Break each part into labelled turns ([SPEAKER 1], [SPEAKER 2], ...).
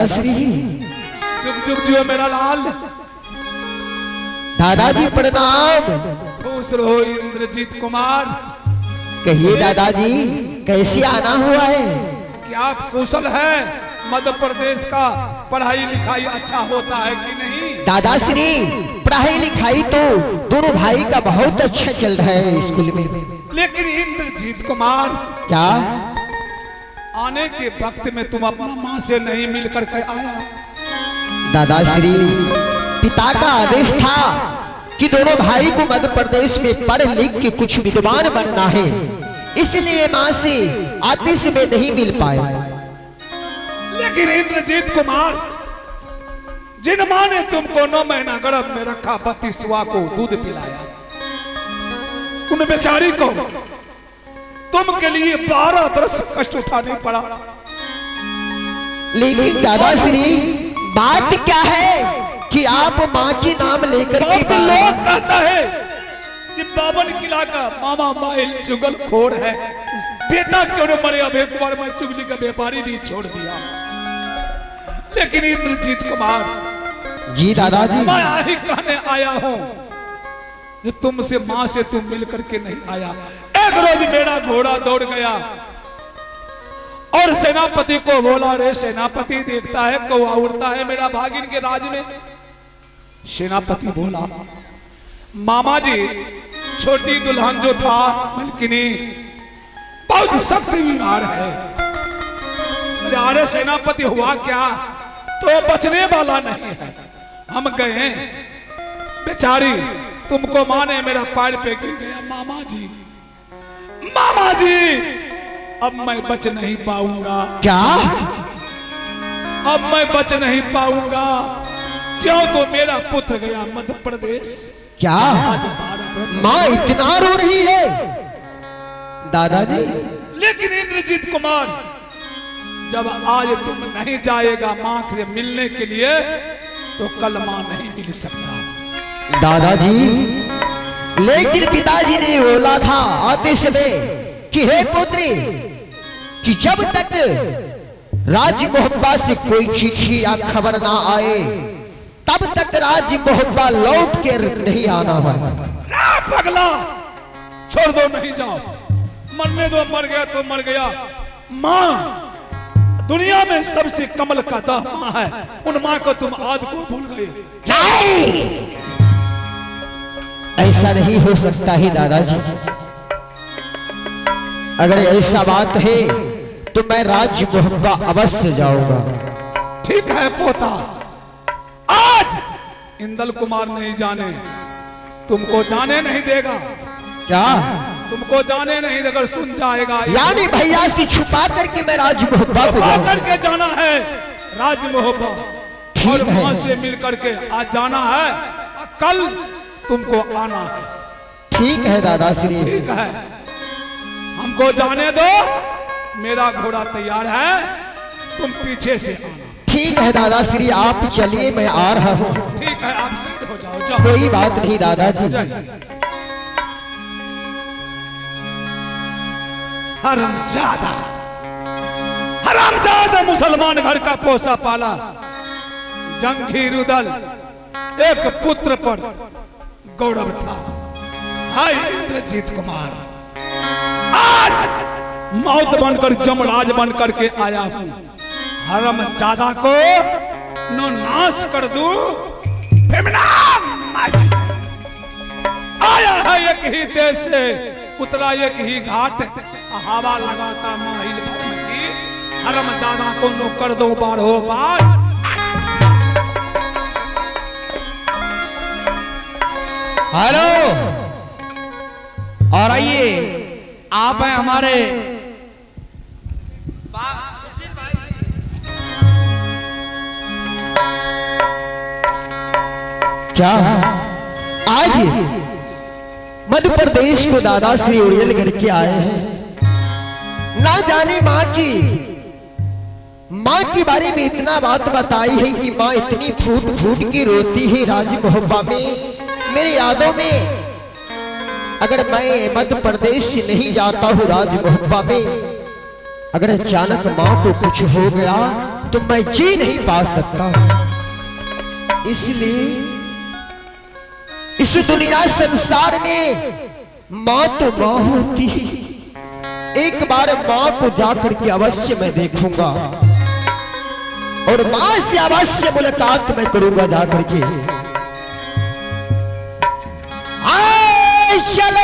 [SPEAKER 1] श्री
[SPEAKER 2] जुग जुग जियो मेरा लाल।
[SPEAKER 1] दादाजी प्रणाम।
[SPEAKER 2] खुश रहो इंद्रजीत कुमार।
[SPEAKER 1] कहिए दादाजी, कैसे आना हुआ है?
[SPEAKER 2] क्या कुशल है? मध्य प्रदेश का पढ़ाई लिखाई अच्छा होता है कि नहीं?
[SPEAKER 1] दादाश्री, पढ़ाई लिखाई तो दोनों भाई का बहुत अच्छा चल रहा है स्कूल में।
[SPEAKER 2] लेकिन इंद्रजीत कुमार,
[SPEAKER 1] क्या
[SPEAKER 2] आने के वक्त में तुम अपना माँ से नहीं मिल करके आया?
[SPEAKER 1] दादाश्री, पिता का आदेश था कि दोनों भाई को मध्य प्रदेश में पढ़ लिख के कुछ विद्वान बनना है, इसलिए माँ से आदेश में नहीं मिल पाए।
[SPEAKER 2] लेकिन इंद्रजीत कुमार, जिन माँ ने तुमको 9 महीना गर्भ में रखा, 32वां को दूध पिलाया, उन बेचारी को तुम के लिए 12 वर्ष कष्ट उठाने पड़ा।
[SPEAKER 1] लेकिन दादाश्री, बात क्या है कि आप माँ के नाम लेकर के
[SPEAKER 2] लोग कहता है कि 52 किला का मामा माइल चुगल खोर है, बेटा क्यों न मरे? अब एक बार मैं चुगली का व्यापारी भी छोड़ दिया। लेकिन इंद्रजीत कुमार
[SPEAKER 1] जी दादाजी,
[SPEAKER 2] मैं यही कहने आया हूं जो तुमसे मां से तुम मिल करके नहीं आया। एक रोज मेरा घोड़ा दौड़ गया और सेनापति को बोला, रे सेनापति, देखता है कौआ उड़ता है मेरा भागिन के राज में। सेनापति बोला, मामा जी, छोटी दुल्हन जो था मलकिनी बहुत सख्त बीमार है। अरे सेनापति, हुआ क्या? तो बचने वाला नहीं है। हम गए, बेचारी तुमको मां ने मेरा पैर पे गिर गया। मामा जी, मामा जी, अब मैं बच नहीं पाऊंगा।
[SPEAKER 1] क्या?
[SPEAKER 2] अब मैं बच नहीं पाऊंगा। क्यों? तो मेरा पुत्र गया मध्य प्रदेश।
[SPEAKER 1] क्या? माँ इतना रो रही है दादाजी?
[SPEAKER 2] लेकिन इंद्रजीत कुमार, जब आज तुम नहीं जाएगा मां से मिलने के लिए, तो कल मां नहीं मिल सकता।
[SPEAKER 1] दादाजी, लेकिन पिताजी ने बोला था आदेश में कि हे पुत्री, कि जब तक राज मोहब्बा से कोई चिट्ठी या खबर ना आए, तब तक राज मोहब्बा लौट के नहीं आना है।
[SPEAKER 2] पगला, छोड़ दो, नहीं जाओ। मरने दो, मर गया तो मर गया। मां दुनिया में सबसे कमल का दाह मां है। उन मां को तुम आज को भूल गए।
[SPEAKER 1] ऐसा नहीं हो सकता है दादाजी। अगर ऐसा बात है तो मैं राज मोहब्बा अवश्य जाऊंगा।
[SPEAKER 2] ठीक है पोता, आज इंदल कुमार नहीं जाने, तुमको जाने नहीं देगा।
[SPEAKER 1] क्या?
[SPEAKER 2] तुमको जाने नहीं देगा, सुन जाएगा।
[SPEAKER 1] यानी भैया से छुपा करके मैं राज मोहब्बा पे
[SPEAKER 2] छुपा करके जाना है राज मोहब्बा, और मां से मिल करके आज जाना है, कल तुमको आना है।
[SPEAKER 1] ठीक है दादाश्री।
[SPEAKER 2] ठीक है, हमको जाने दो, मेरा घोड़ा तैयार है, तुम पीछे से आना।
[SPEAKER 1] ठीक है दादाश्री, आप चलिए, मैं आ रहा हूँ।
[SPEAKER 2] ठीक है, आप सिद्ध हो जाओ, जाओ।
[SPEAKER 1] कोई बात नहीं दादाजी।
[SPEAKER 2] हरामजादा, हरामजादा, मुसलमान घर का पोसा पाला जंगी रुदल, एक पुत्र पर गौरव था। हाय इंद्रजीत कुमार, आज मौत बनकर जमराज बनकर के आया हूं। हरामजादा को नो नाश कर दूं। आया है एक ही देश से, उतरा एक ही घाट, हवा लगाता माहिल की। हरामजादा को नो कर दो बारहो बार।
[SPEAKER 3] हेलो, और आइए, आप हैं हमारे
[SPEAKER 1] क्या आज मध्य प्रदेश को दादाश्री उड़ेल करके आए हैं? ना जाने माँ की बारे में इतना बात बताई है कि माँ इतनी फूट फूट के रोती है राज मोहब्बा में, मेरे यादों में। अगर मैं मध्य प्रदेश से नहीं जाता हूँ राज मोहब्बा में, अगर अचानक माँ को कुछ हो गया तो मैं जी नहीं पा सकता। इसलिए इस दुनिया संसार में मां तो मां होती है, एक बार मां को जाकर के अवश्य मैं देखूंगा और मां से अवश्य मुलाकात मैं करूंगा जाकर के। चल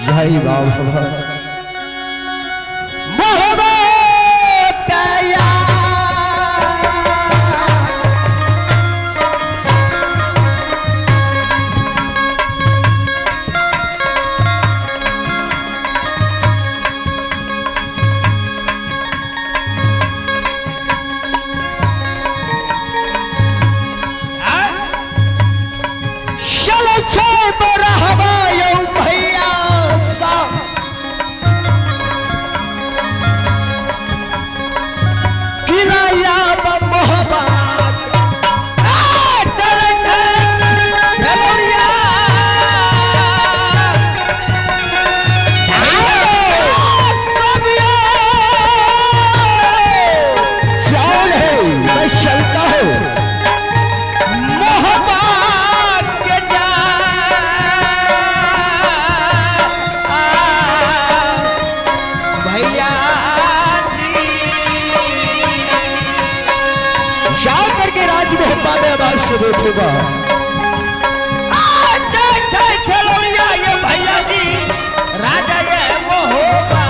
[SPEAKER 1] भाई बाबा देखूंगा।
[SPEAKER 3] ये भैया जी राजा ये वो होगा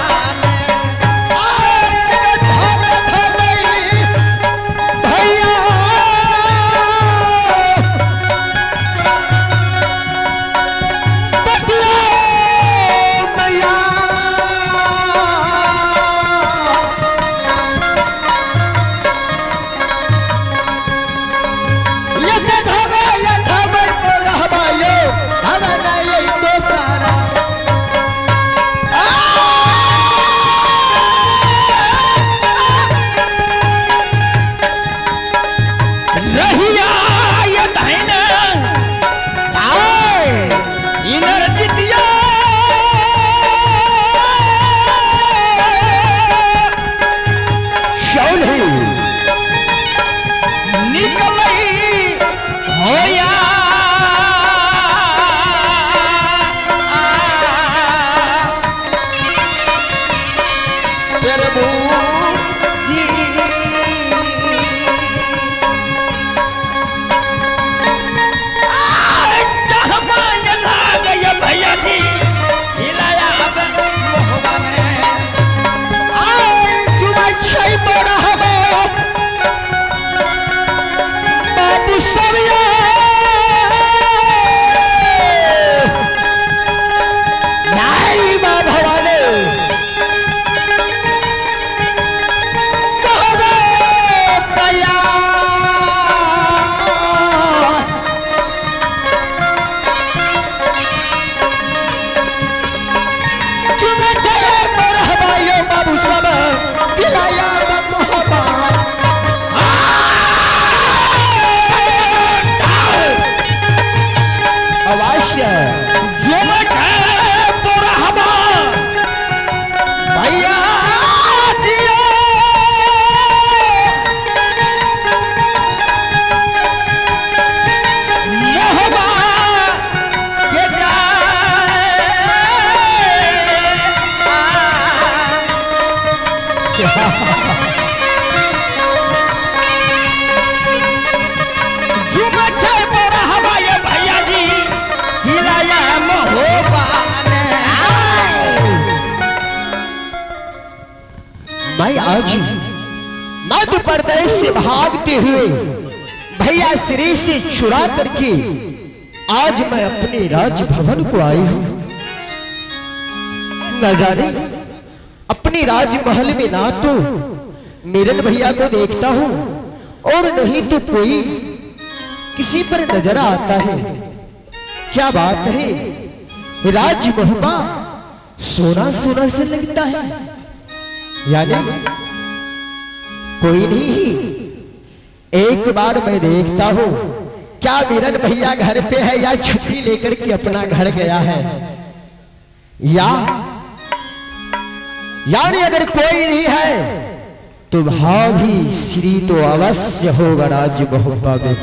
[SPEAKER 1] भैया मैं आज मध्य प्रदेश से भागते हुए भैया श्री से चुरा करके आज मैं अपने राजभवन को आई हूं। न जाने अपने राजमहल में ना तो मिलन भैया को देखता हूं और नहीं तो कोई किसी पर नजर आता है। क्या बात है, राजमहल सोना सोना से लगता है, यानी कोई नहीं। एक बार मैं देखता हूं क्या वीरन भैया घर पे है या छुट्टी लेकर के अपना घर गया है, यानी अगर कोई नहीं है तो भाभी श्री तो अवश्य होगा राज मोहब्बा में।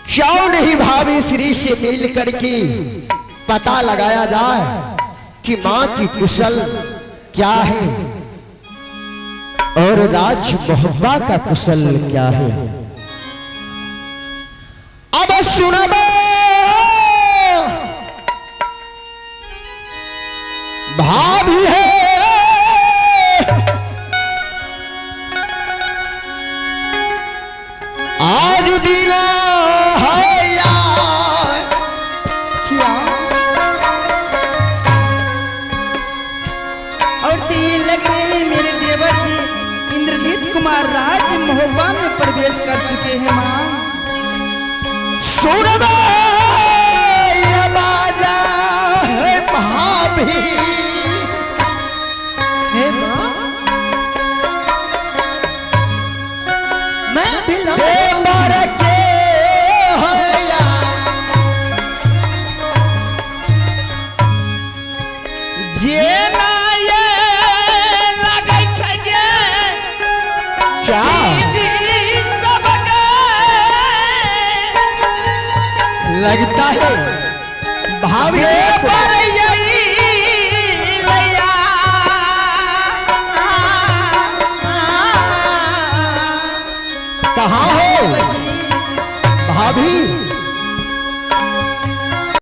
[SPEAKER 1] क्यों नहीं भाभी श्री से मिल करके पता लगाया जाए कि मां की कुशल क्या है और राज मोहब्बा का कुशल क्या है। अब सुनबो भाभी है आज दिन है यार,
[SPEAKER 3] क्या और तिलक में मेरे देवर जी इंद्रजीत कुमार राज महोबा में प्रवेश कर चुके हैं माँ।
[SPEAKER 1] सुनबो ये बाजा है भाभी
[SPEAKER 3] हे माँ मैं भी
[SPEAKER 1] मर के है यार,
[SPEAKER 3] जे ना ये लगै छै जे
[SPEAKER 1] क्या
[SPEAKER 3] दीदी सबके
[SPEAKER 1] लगता है भाभी